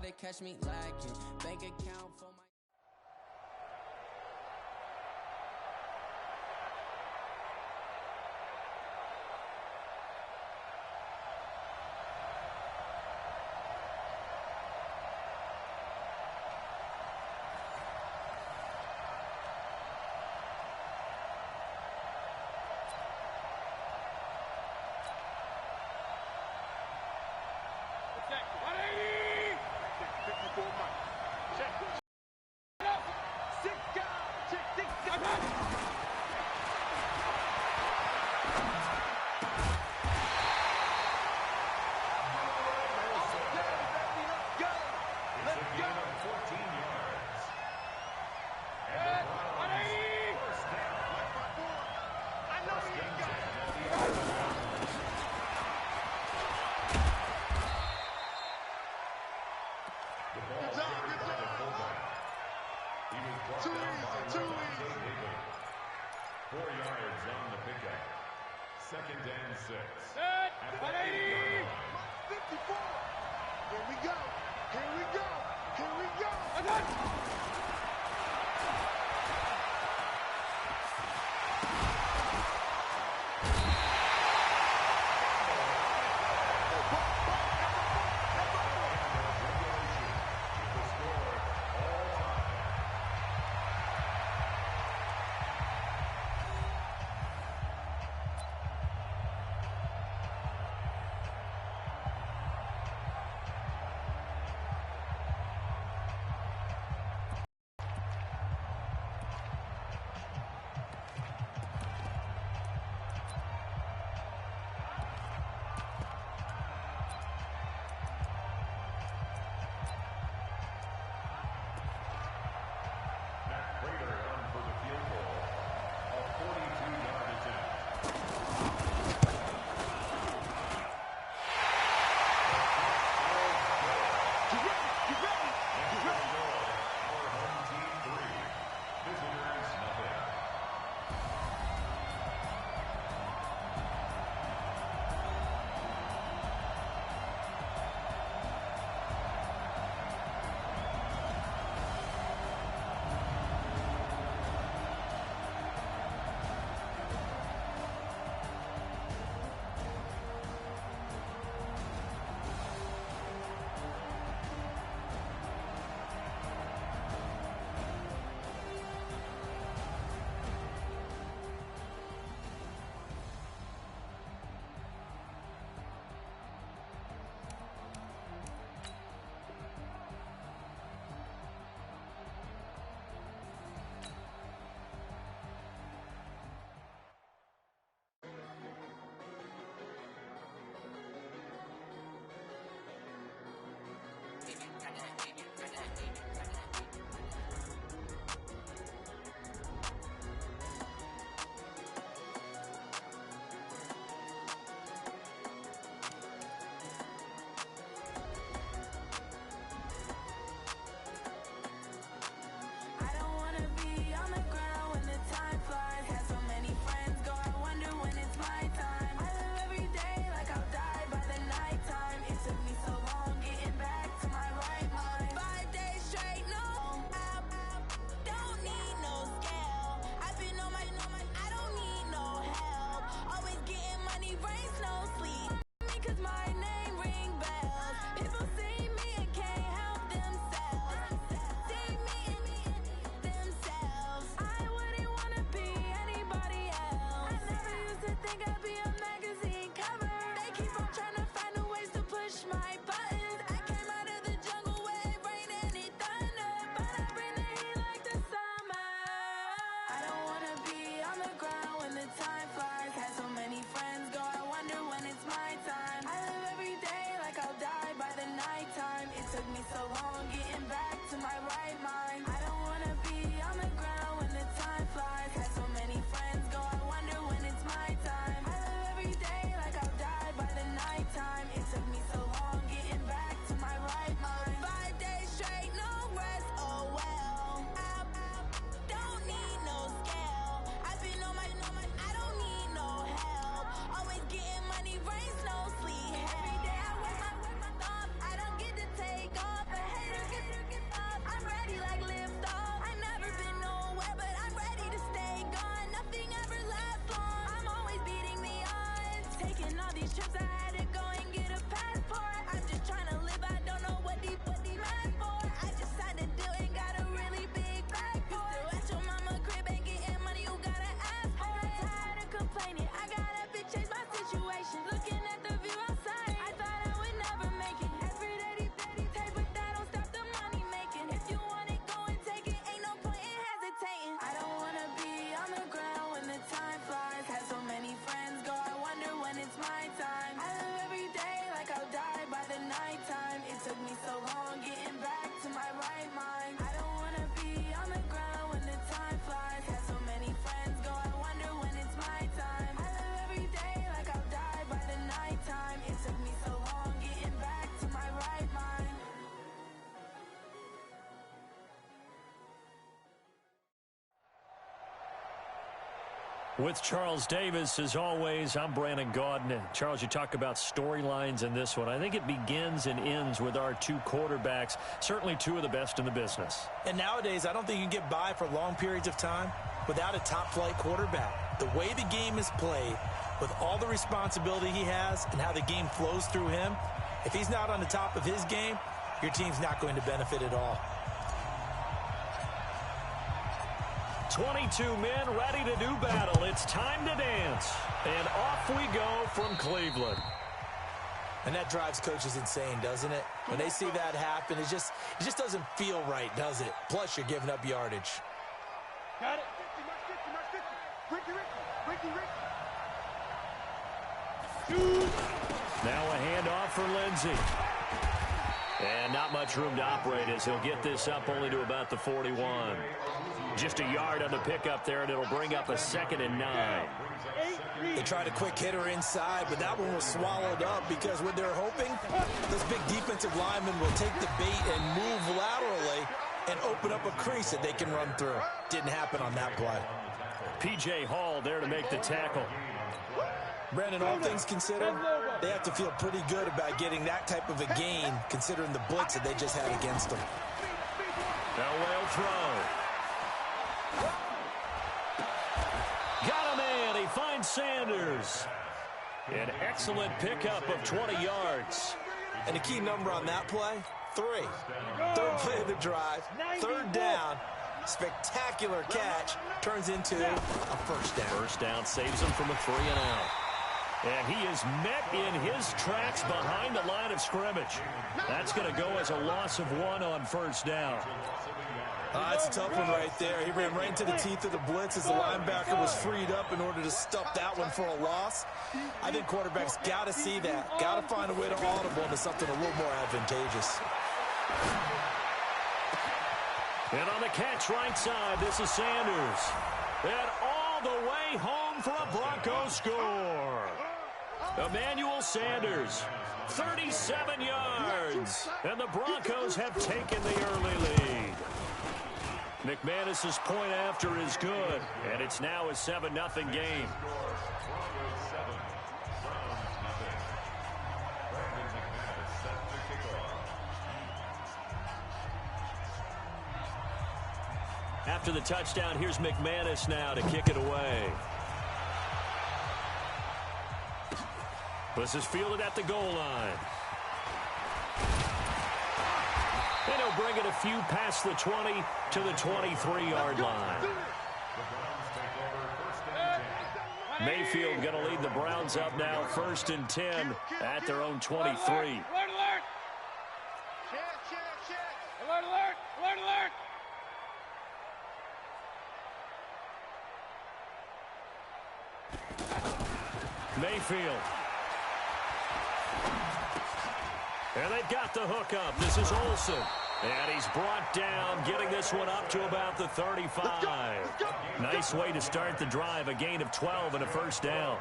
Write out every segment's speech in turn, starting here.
hard to catch me lacking. Bank account for my Too easy. 4 yards on the pickup. 2nd and 6. At the 8-yard line. 54. Here we go. Here we go. Here we go. Time flies, had so many friends go, I wonder when it's my time. I live these trips, I had to go and get a passport. I'm just trying to live, I don't know what these mad for. I just signed a deal and got a really big bag for it. Still at your mama crib ain't getting money, you gotta ask for it. I'm tired of complaining, I gotta change my situation. Looking at the view outside, I thought I would never make it. Every day they take, but that don't stop the money making. If you want it, go and take it, ain't no point in hesitating. I don't wanna be on the ground when the time flies. Had so many friends go, I wonder when it's my time. I live every day like I'll die by the nighttime. It took me so long getting back to my right mind. I don't wanna be on the ground when the time flies. Had so many friends go, I wonder when it's my time. I live every day like I'll die by the nighttime. It took me so long getting back to my right mind. With Charles Davis, as always, I'm Brandon Gaudin. Charles, you talk about storylines in this one. I think it begins and ends with our two quarterbacks, certainly two of the best in the business. And nowadays, I don't think you can get by for long periods of time without a top-flight quarterback. The way the game is played, with all the responsibility he has and how the game flows through him, if he's not on the top of his game, your team's not going to benefit at all. 22 men ready to do battle. It's time to dance. And off we go from Cleveland. And that drives coaches insane, doesn't it? When they see that happen, it just doesn't feel right, does it? Plus, you're giving up yardage. Got it. Ricky. Now a handoff for Lindsey. And not much room to operate as he'll get this up only to about the 41. Just a yard on the pickup there, and it'll bring up a 2nd and 9. They tried a quick hitter inside, but that one was swallowed up because what they're hoping, those big defensive linemen will take the bait and move laterally and open up a crease that they can run through. Didn't happen on that play. P.J. Hall there to make the tackle. Brandon, all things considered, they have to feel pretty good about getting that type of a gain considering the blitz that they just had against them. Now whale throw. Got him in. He finds Sanders. An excellent pickup of 20 yards. And the key number on that play, 3. Third play of the drive, 3rd down. Spectacular catch turns into a first down. First down saves him from a 3-and-out. And he is met in his tracks behind the line of scrimmage. That's going to go as a loss of 1 on first down. That's a tough one right there. He ran right into the teeth of the blitz as the linebacker was freed up in order to stuff that one for a loss. I think quarterbacks got to see that. Got to find a way to audible into something a little more advantageous. And on the catch right side, this is Sanders. And all the way home for a Broncos score. Emmanuel Sanders, 37 yards. And the Broncos have taken the early lead. McManus's point after is good. And it's now a 7-0 game. After the touchdown, here's McManus now to kick it away. This is fielded at the goal line. And he'll bring it a few past the 20 to the 23-yard line. Mayfield going to lead the Browns up now, 1st and 10 at their own 23. Alert, alert! Check. Alert, alert! Alert, alert! Mayfield. And they've got the hook up. This is Olsen. And he's brought down, getting this one up to about the 35. Nice way to start the drive, a gain of 12 and a first down.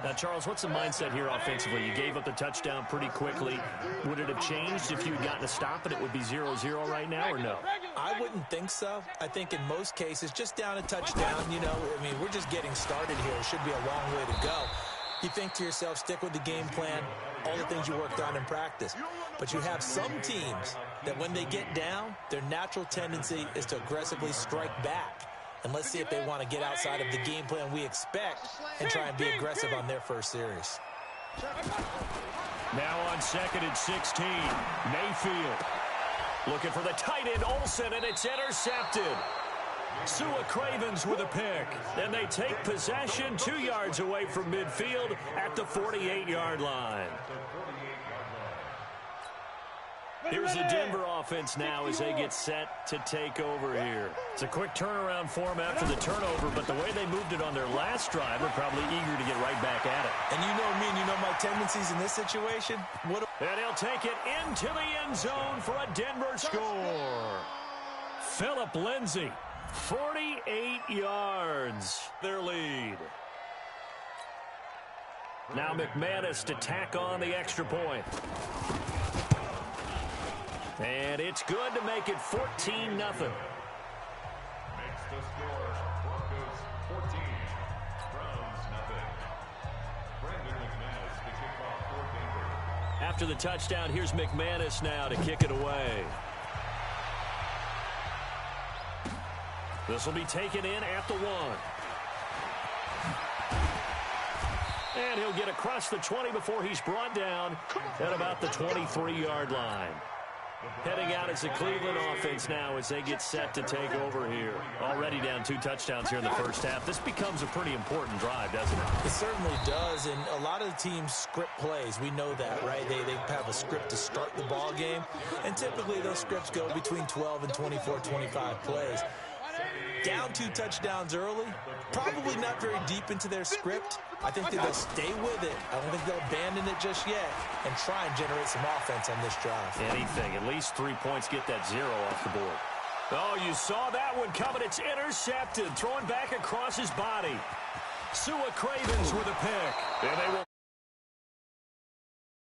Now, Charles, what's the mindset here offensively? You gave up the touchdown pretty quickly. Would it have changed if you had gotten a stop and it would be 0-0 right now, or no? I wouldn't think so. I think in most cases, just down a touchdown, you know, I mean, we're just getting started here. It should be a long way to go. You think to yourself, stick with the game plan, all the things you worked on in practice. But you have some teams that when they get down, their natural tendency is to aggressively strike back. And let's see if they want to get outside of the game plan we expect and try and be aggressive on their first series. Now on 2nd and 16, Mayfield. Looking for the tight end, Olsen, and it's intercepted. Sua Cravens with a pick. And they take possession 2 yards away from midfield at the 48-yard line. Here's the Denver offense now as they get set to take over here. It's a quick turnaround for them after the turnover, but the way they moved it on their last drive, they're probably eager to get right back at it. And you know me and you know my tendencies in this situation. And he'll take it into the end zone for a Denver score. Phillip Lindsay, 48 yards, their lead. Now McManus to tack on the extra point. And it's good to make it 14-0. Makes the score Broncos 14, Browns nothing. Brandon McManus to kick off for Denver. After the touchdown, here's McManus now to kick it away. This will be taken in at the 1. And he'll get across the 20 before he's brought down at about the 23-yard line. Heading out as the Cleveland offense now as they get set to take over here. Already down 2 touchdowns here in the first half. This becomes a pretty important drive, doesn't it? It certainly does, and a lot of the teams script plays. We know that, right? They have a script to start the ball game, and typically those scripts go between 12 and 24, 25 plays. Down 2 touchdowns early, probably not very deep into their script. I think that they'll stay with it. I don't think they'll abandon it just yet and try and generate some offense on this drive. Anything. At least 3 points, get that 0 off the board. Oh, you saw that one coming. It's intercepted. Throwing back across his body. Sua Cravens with a pick. And they will